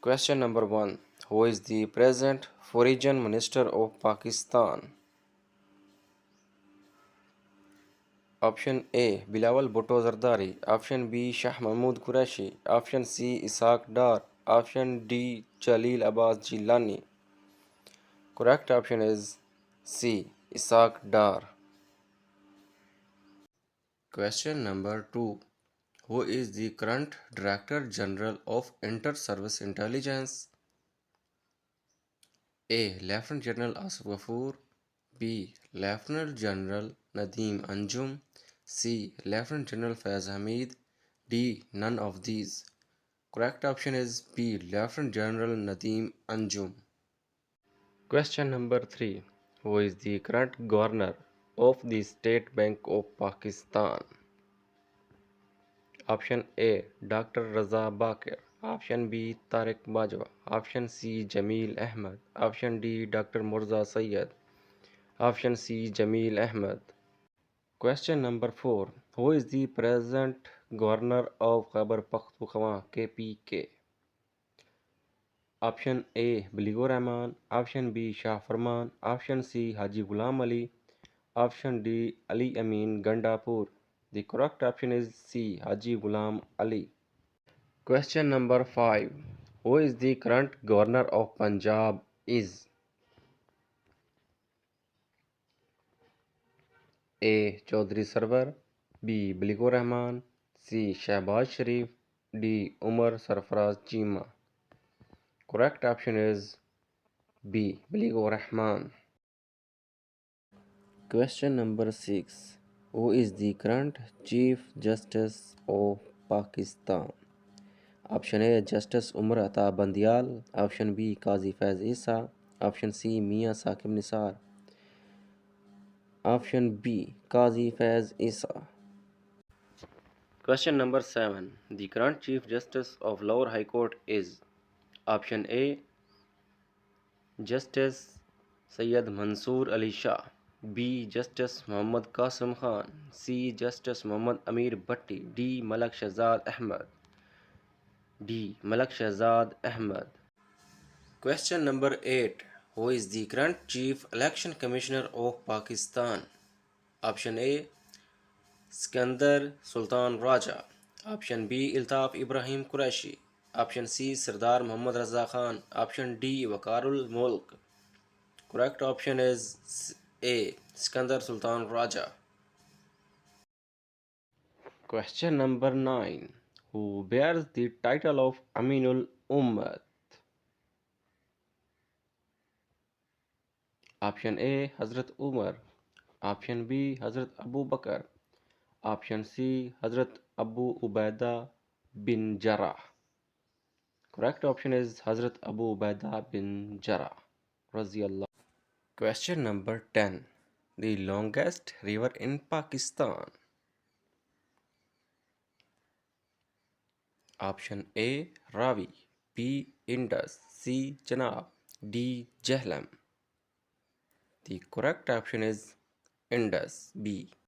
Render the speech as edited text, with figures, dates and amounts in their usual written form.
Question number 1. Who is the present Foreign Minister of Pakistan? Option A. Bilawal Bhutto Zardari. Option B. Shah Mahmud Qureshi. Option C. Ishaq Dar. Option D. Jalil Abbas Jilani. Correct option is C. Ishaq Dar. Question number 2. Who is the current Director General of Inter-Service Intelligence? A. Lieutenant General Asif Ghafoor. B. Lieutenant General Nadeem Anjum. C. Lieutenant General Faiz Hamid. D. None of these. Correct option is B. Lieutenant General Nadeem Anjum. Question number 3. Who is the current Governor of the State Bank of Pakistan? Option A. Dr. Raza Bakir. Option B. Tariq Bajwa. Option C. Jameel Ahmed. Option D. Dr. Murza Sayyed. Option C. Jameel Ahmed. Question number 4. Who is the present Governor of Khyber Pakhtunkhwa KPK? Option A. Baligur Rahman. Option B. Shah Farman. Option C. Haji Ghulam Ali. Option D. Ali Amin Gandapur. The correct option is C. Haji Ghulam Ali. Question number 5. Who is the current Governor of Punjab is? A. Chaudhry Sarwar. B. Baligur Rahman. C. Shehbaz Sharif. D. Umar Sarfaraz Chima. Correct option is B. Baligur Rahman. Question number 6. Who is the current Chief Justice of Pakistan? Option A. Justice Umar Ata Bandial. Option B. Qazi Faiz Isa. Option C. Mian Saqib Nisar. Option B. Qazi Faiz Isa. Question number 7. The current Chief Justice of Lahore High Court is? Option A. Justice Syed Mansoor Ali Shah. B. Justice Muhammad Qasim Khan. C. Justice Muhammad Amir Bhatti. D. Malak Shahzad Ahmed. D. Malak Shahzad Ahmed. Question number 8. Who is the current Chief Election Commissioner of Pakistan? Option A. Skandar Sultan Raja. Option B. Iltaf Ibrahim Qureshi. Option C. Sardar Muhammad Raza Khan. Option D. Waqarul Mulk. Correct option is A. Skandar Sultan Raja. Question number 9. Who bears the title of Aminul Ummat? Option A. Hazrat Umar. Option B. Hazrat Abu Bakr. Option C. Hazrat Abu Ubaidah bin Jarrah. Correct option is Hazrat Abu Ubaidah bin Jarrah. Raziyallah. Question number 10. The longest river in Pakistan. Option A. Ravi. B. Indus. C. Chenab. D. Jhelum. The correct option is Indus. B.